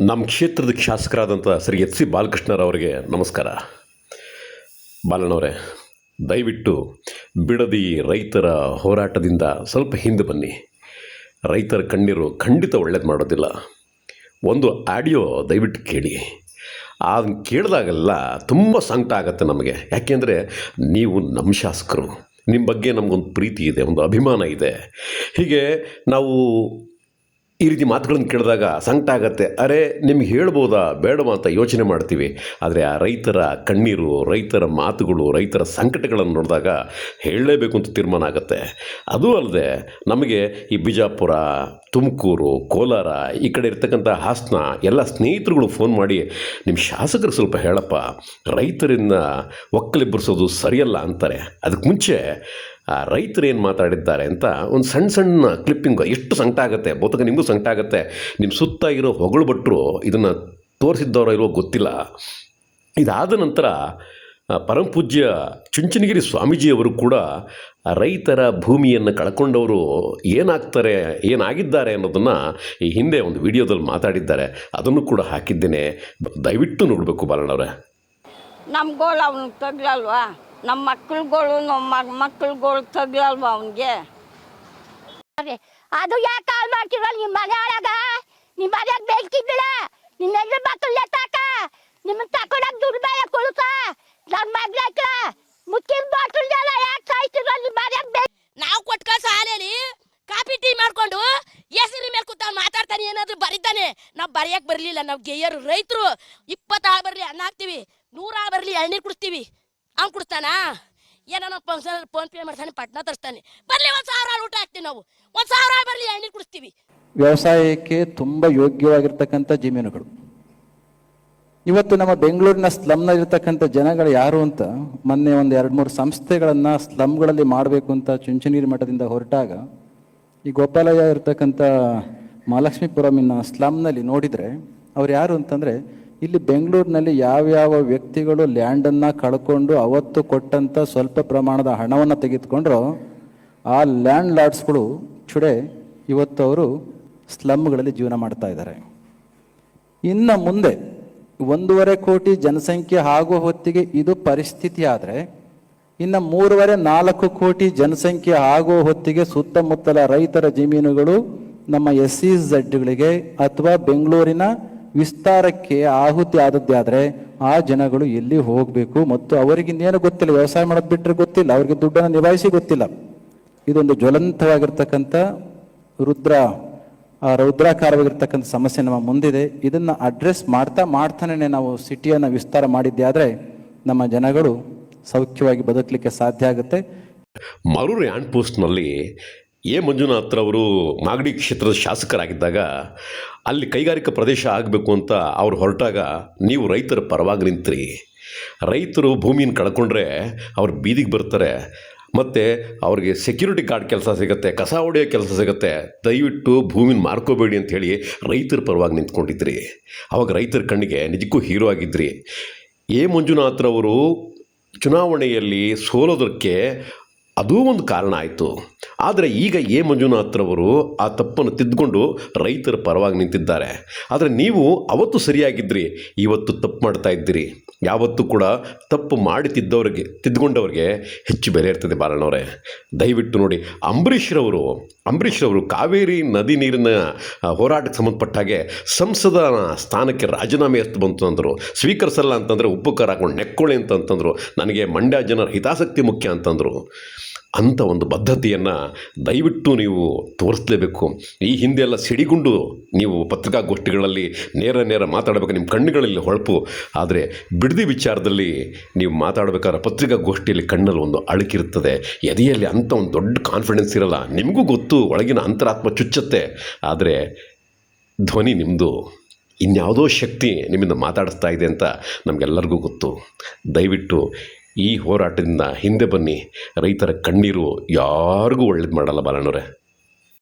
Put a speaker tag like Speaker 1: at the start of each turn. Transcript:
Speaker 1: ನಮ್ಮ ಕ್ಷೇತ್ರದ ಶಾಸಕರಾದಂಥ Shri H C ಬಾಲಕೃಷ್ಣರವರಿಗೆ ನಮಸ್ಕಾರ. ಬಾಲಣ್ಣವರೇ, ದಯವಿಟ್ಟು ಬಿಡದಿ ರೈತರ ಹೋರಾಟದಿಂದ ಸ್ವಲ್ಪ ಹಿಂದೆ ಬನ್ನಿ. ರೈತರ ಕಣ್ಣೀರು ಖಂಡಿತ ಒಳ್ಳೇದು ಮಾಡೋದಿಲ್ಲ. ಒಂದು ಆಡಿಯೋ ದಯವಿಟ್ಟು ಕೇಳಿ. ಅದನ್ನು ಕೇಳಿದಾಗೆಲ್ಲ ತುಂಬ ಸಂಕಟ ಆಗುತ್ತೆ ನಮಗೆ. ಯಾಕೆಂದರೆ ನೀವು ನಮ್ಮ ಶಾಸಕರು, ನಿಮ್ಮ ಬಗ್ಗೆ ನಮಗೊಂದು ಪ್ರೀತಿ ಇದೆ, ಒಂದು ಅಭಿಮಾನ ಇದೆ. ಹೀಗೆ ನಾವು ಈ ರೀತಿ ಮಾತುಗಳನ್ನು ಕೇಳಿದಾಗ ಸಂಕಟ ಆಗತ್ತೆ. ಅರೆ, ನಿಮ್ಗೆ ಹೇಳ್ಬೋದಾ ಬೇಡವಾ ಅಂತ ಯೋಚನೆ ಮಾಡ್ತೀವಿ. ಆದರೆ ಆ ರೈತರ ಕಣ್ಣೀರು, ರೈತರ ಮಾತುಗಳು, ರೈತರ ಸಂಕಟಗಳನ್ನು ನೋಡಿದಾಗ ಹೇಳಲೇಬೇಕು ಅಂತ ತೀರ್ಮಾನ ಆಗುತ್ತೆ. ಅದೂ ಅಲ್ಲದೆ ನಮಗೆ ಈ ಬಿಜಾಪುರ, ತುಮಕೂರು, ಕೋಲಾರ, ಈ ಕಡೆ ಇರ್ತಕ್ಕಂಥ ಹಾಸನ ಎಲ್ಲ ಸ್ನೇಹಿತರುಗಳು ಫೋನ್ ಮಾಡಿ, ನಿಮ್ಮ ಶಾಸಕರು ಸ್ವಲ್ಪ ಹೇಳಪ್ಪ, ರೈತರಿಂದ ಒಕ್ಕಲಿಬ್ಬರಿಸೋದು ಸರಿಯಲ್ಲ ಅಂತಾರೆ. ಅದಕ್ಕೆ ಮುಂಚೆ ಆ ರೈತರು ಏನು ಮಾತಾಡಿದ್ದಾರೆ ಅಂತ ಒಂದು ಸಣ್ಣ ಸಣ್ಣ ಕ್ಲಿಪ್ಪಿಂಗ್. ಎಷ್ಟು ಸಂಕಟ ಆಗುತ್ತೆ, ಬಹುತೇಕ ನಿಮಗೂ ಸಂಕಟ ಆಗುತ್ತೆ. ನಿಮ್ಮ ಸುತ್ತ ಇರೋ ಹೊಗಳು ಭಟ್ರು ಇದನ್ನು ತೋರಿಸಿದ್ದವರೋ ಇರೋ ಗೊತ್ತಿಲ್ಲ. ಇದಾದ ನಂತರ ಪರಮಪೂಜ್ಯ ಚುಂಚನಗಿರಿ ಸ್ವಾಮೀಜಿಯವರು ಕೂಡ ರೈತರ ಭೂಮಿಯನ್ನು ಕಳ್ಕೊಂಡವರು ಏನಾಗ್ತಾರೆ, ಏನಾಗಿದ್ದಾರೆ ಅನ್ನೋದನ್ನು ಈ ಹಿಂದೆ ಒಂದು ವಿಡಿಯೋದಲ್ಲಿ ಮಾತಾಡಿದ್ದಾರೆ. ಅದನ್ನು ಕೂಡ ಹಾಕಿದ್ದೇನೆ, ದಯವಿಟ್ಟು ನೋಡಬೇಕು ಬಾಲಣ್ಣವ್ರೆ.
Speaker 2: ನಮ್ಗಳು ಅವನು ತಗ್ಲಲ್ವಾ, ನಮ್ಮ ಮಕ್ಕಳುಗಳು ನಮ್ಮ ಮಕ್ಕಳುಗಳು ತಗ್ಲಲ್ವಾ ಅವನಿಗೆ?
Speaker 3: ಅದು ಯಾಕೆ ಕಾಲ್ ಮಾಡ್ತಿರೋ ನಿಮ್ಮ ಮನೆ ಒಳಗ? ನಿಮ್ಮ ಮನೆಯಾಗ ಬೇಕಿದ್ದಿಲ್ಲ, ನಿಮ್ಮ ಹೆಣ್ಣು ಮಕ್ಕಳು ಎತ್ತಾಕ, ನಿಮ್ಮ ತಕೊಂಡಾಗ ದುಡ್ಡು ಬೇಡ ಕೊಡುತ್ತ ನನ್ನ ಮಗ್ಳಕ್ಕ ಮುಚ್ಚಿನ ಬಾಟಲ್ ಎಲ್ಲ ಯಾಕೆ ಸಾಯ್ತಿರೋ ನಿಮ್ಮ ಮನೆಯಾಗ ಬೇಕು?
Speaker 4: ನಾವು ಕೊಟ್ಟ ಸಾಲೇಲಿ ಕಾಫಿ ಟೀ ಮಾಡ್ಕೊಂಡು ಹೆಸರಿ ಮೇಲೆ ಕೂತ ಮಾತಾಡ್ತಾನೆ, ಏನಾದ್ರು ಬರಿದ್ದಾನೆ. ನಾವು ಬರೆಯಕ್ಕೆ ಬರಲಿಲ್ಲ, ನಾವು ಗೆಯ್ಯರು ರೈತರು. 20 ಬರಲಿ ಅನ್ನ ಹಾಕ್ತೀವಿ, 100 ಬರಲಿ ಎಳ್ನೀರು ಕುಡಿಸ್ತೀವಿ. ಅವ್ನು ಕುಡಿಸ್ತಾನಾ? ಏನೋ ಫೋನ್ ಪೇ ಮಾಡ್ತಾನೆ, ಪಟ್ನ ತರಿಸ್ತಾನೆ. ಬರಲಿ 1000 ಊಟ ಹಾಕ್ತೀವಿ ನಾವು, 1000 ಬರಲಿ ಎಳ್ನೀರು ಕುಡಿಸ್ತೀವಿ.
Speaker 5: ವ್ಯವಸಾಯಕ್ಕೆ ತುಂಬ ಯೋಗ್ಯವಾಗಿರ್ತಕ್ಕಂಥ ಜಮೀನುಗಳು. ಇವತ್ತು ನಮ್ಮ ಬೆಂಗಳೂರಿನ ಸ್ಲಮ್ನಲ್ಲಿರ್ತಕ್ಕಂಥ ಜನಗಳು ಯಾರು ಅಂತ ಮೊನ್ನೆ ಒಂದು 2-3 ಸಂಸ್ಥೆಗಳನ್ನು ಸ್ಲಮ್ಗಳಲ್ಲಿ ಮಾಡಬೇಕು ಅಂತ ಚುಂಚನಗಿರಿ ಮಠದಿಂದ ಹೊರಟಾಗ ಈ ಗೋಪಾಲಯ್ಯ ಇರ್ತಕ್ಕಂಥ ಮಹಾಲಕ್ಷ್ಮೀಪುರಮಿನ ಸ್ಲಮ್ನಲ್ಲಿ ನೋಡಿದರೆ ಅವ್ರು ಯಾರು ಅಂತಂದರೆ, ಇಲ್ಲಿ ಬೆಂಗಳೂರಿನಲ್ಲಿ ಯಾವ್ಯಾವ ವ್ಯಕ್ತಿಗಳು ಲ್ಯಾಂಡನ್ನು ಕಳ್ಕೊಂಡು ಅವತ್ತು ಕೊಟ್ಟಂಥ ಸ್ವಲ್ಪ ಪ್ರಮಾಣದ ಹಣವನ್ನು ತೆಗೆದುಕೊಂಡ್ರು, ಆ ಲ್ಯಾಂಡ್ ಲಾರ್ಡ್ಸ್ಗಳು ಚುಡೆ ಇವತ್ತು ಅವರು ಸ್ಲಮ್ಗಳಲ್ಲಿ ಜೀವನ ಮಾಡ್ತಾ ಇದ್ದಾರೆ. ಇನ್ನು ಮುಂದೆ 1.5 ಕೋಟಿ ಜನಸಂಖ್ಯೆ ಆಗುವ ಹೊತ್ತಿಗೆ ಇದು ಪರಿಸ್ಥಿತಿ ಆದರೆ, ಇನ್ನು 3.5-4 ಕೋಟಿ ಜನಸಂಖ್ಯೆ ಆಗುವ ಹೊತ್ತಿಗೆ ಸುತ್ತಮುತ್ತಲ ರೈತರ ಜಮೀನುಗಳು ನಮ್ಮ SEZಗಳಿಗೆ ಅಥವಾ ಬೆಂಗಳೂರಿನ ವಿಸ್ತಾರಕ್ಕೆ ಆಹುತಿ ಆದದ್ದೇ ಆದರೆ ಆ ಜನಗಳು ಎಲ್ಲಿ ಹೋಗಬೇಕು ಮತ್ತು ಅವರಿಗಿನ್ನೇನು ಗೊತ್ತಿಲ್ಲ, ವ್ಯವಸಾಯ ಮಾಡೋದು ಬಿಟ್ಟರೆ ಗೊತ್ತಿಲ್ಲ, ಅವ್ರಿಗೆ ದುಡ್ಡನ್ನು ನಿಭಾಯಿಸಿ ಗೊತ್ತಿಲ್ಲ. ಇದೊಂದು ಜ್ವಲಂತವಾಗಿರ್ತಕ್ಕಂಥ ರೌದ್ರಾಕಾರವಾಗಿರ್ತಕ್ಕಂಥ ಸಮಸ್ಯೆ ನಮ್ಮ ಮುಂದಿದೆ. ಇದನ್ನು ಅಡ್ರೆಸ್ ಮಾಡ್ತಾನೆ ನಾವು ಸಿಟಿಯನ್ನು ವಿಸ್ತಾರ ಮಾಡಿದ್ದೆ ಆದರೆ ನಮ್ಮ ಜನಗಳು ಸೌಖ್ಯವಾಗಿ ಬದುಕಲಿಕ್ಕೆ ಸಾಧ್ಯ ಆಗುತ್ತೆ.
Speaker 1: ಮರೂರು ಹ್ಯಾಂಡ್ ಪೋಸ್ಟ್ನಲ್ಲಿ ಮಂಜುನಾಥ್ರವರು ಮಾಗಡಿ ಕ್ಷೇತ್ರದ ಶಾಸಕರಾಗಿದ್ದಾಗ ಅಲ್ಲಿ ಕೈಗಾರಿಕಾ ಪ್ರದೇಶ ಆಗಬೇಕು ಅಂತ ಅವ್ರು ಹೊರಟಾಗ ನೀವು ರೈತರ ಪರವಾಗಿ ನಿಂತ್ರಿ. ರೈತರು ಭೂಮಿಯನ್ನು ಕಳ್ಕೊಂಡ್ರೆ ಅವ್ರು ಬೀದಿಗೆ ಬರ್ತಾರೆ, ಮತ್ತು ಅವ್ರಿಗೆ ಸೆಕ್ಯೂರಿಟಿ ಗಾರ್ಡ್ ಕೆಲಸ ಸಿಗುತ್ತೆ, ಕಸ ಹೊಡೆಯೋ ಕೆಲಸ ಸಿಗುತ್ತೆ, ದಯವಿಟ್ಟು ಭೂಮಿನ ಮಾರ್ಕೋಬೇಡಿ ಅಂಥೇಳಿ ರೈತರ ಪರವಾಗಿ ನಿಂತ್ಕೊಂಡಿದ್ರಿ. ಆವಾಗ ರೈತರ ಕಣ್ಣಿಗೆ ನಿಜಕ್ಕೂ ಹೀರೋ ಆಗಿದ್ರಿ. ಮಂಜುನಾಥ್ರವರು ಚುನಾವಣೆಯಲ್ಲಿ ಸೋಲೋದಕ್ಕೆ ಅದೂ ಒಂದು ಕಾರಣ ಆಯಿತು. ಆದರೆ ಈಗ ಮಂಜುನಾಥ್ರವರು ಆ ತಪ್ಪನ್ನು ತಿದ್ದುಕೊಂಡು ರೈತರ ಪರವಾಗಿ ನಿಂತಿದ್ದಾರೆ. ಆದರೆ ನೀವು ಅವತ್ತು ಸರಿಯಾಗಿದ್ರಿ, ಇವತ್ತು ತಪ್ಪು ಮಾಡ್ತಾ ಇದ್ದೀರಿ. ಯಾವತ್ತೂ ಕೂಡ ತಪ್ಪು ಮಾಡಿ ತಿದ್ದುಕೊಂಡವ್ರಿಗೆ ಹೆಚ್ಚು ಬೆಲೆ ಇರ್ತದೆ ಬಾಲಣ್ಣವರೇ. ದಯವಿಟ್ಟು ನೋಡಿ, ಅಂಬರೀಷ್ರವರು ಕಾವೇರಿ ನದಿ ನೀರಿನ ಹೋರಾಟಕ್ಕೆ ಸಂಬಂಧಪಟ್ಟ ಹಾಗೆ ಸಂಸದ ಸ್ಥಾನಕ್ಕೆ ರಾಜೀನಾಮೆ ಎಷ್ಟು ಬಂತು ಅಂದರು. ಸ್ವೀಕರಿಸಲ್ಲ ಅಂತಂದರೆ ಉಪ್ಪು ಖಾರ ಹಾಕೊಂಡು ನೆಕ್ಕೊಳ್ಳಿ ಅಂತಂತಂದರು. ನನಗೆ ಮಂಡ್ಯ ಜನರ ಹಿತಾಸಕ್ತಿ ಮುಖ್ಯ ಅಂತಂದರು. ಅಂಥ ಒಂದು ಬದ್ಧತೆಯನ್ನು ದಯವಿಟ್ಟು ನೀವು ತೋರಿಸಲೇಬೇಕು. ಈ ಹಿಂದೆ ಎಲ್ಲ ಸಿಡಿಗುಂಡು ನೀವು ಪತ್ರಿಕಾಗೋಷ್ಠಿಗಳಲ್ಲಿ ನೇರ ಮಾತಾಡಬೇಕು, ನಿಮ್ಮ ಕಣ್ಣುಗಳಲ್ಲಿ ಹೊಳಪು. ಆದರೆ ಬಿಡದಿ ವಿಚಾರದಲ್ಲಿ ನೀವು ಮಾತಾಡಬೇಕಾದ್ರೆ ಪತ್ರಿಕಾಗೋಷ್ಠಿಯಲ್ಲಿ ಕಣ್ಣಲ್ಲಿ ಒಂದು ಅಳುಕಿರುತ್ತದೆ, ಎದೆಯಲ್ಲಿ ಅಂಥ ಒಂದು ದೊಡ್ಡ ಕಾನ್ಫಿಡೆನ್ಸ್ ಇರಲ್ಲ. ನಿಮಗೂ ಗೊತ್ತು, ಒಳಗಿನ ಅಂತರಾತ್ಮ ಚುಚ್ಚತ್ತೆ. ಆದರೆ ಧ್ವನಿ ನಿಮ್ಮದು, ಇನ್ಯಾವುದೋ ಶಕ್ತಿ ನಿಮ್ಮಿಂದ ಮಾತಾಡಿಸ್ತಾ ಇದೆ ಅಂತ ನಮಗೆಲ್ಲರಿಗೂ ಗೊತ್ತು. ದಯವಿಟ್ಟು ಈ ಹೋರಾಟದಿಂದ ಹಿಂದೆ ಬನ್ನಿ. ರೈತರ ಕಣ್ಣೀರು ಯಾರಿಗೂ ಒಳ್ಳೇದು ಮಾಡಲ್ಲ ಬಾಲಣ್ಣವರೇ.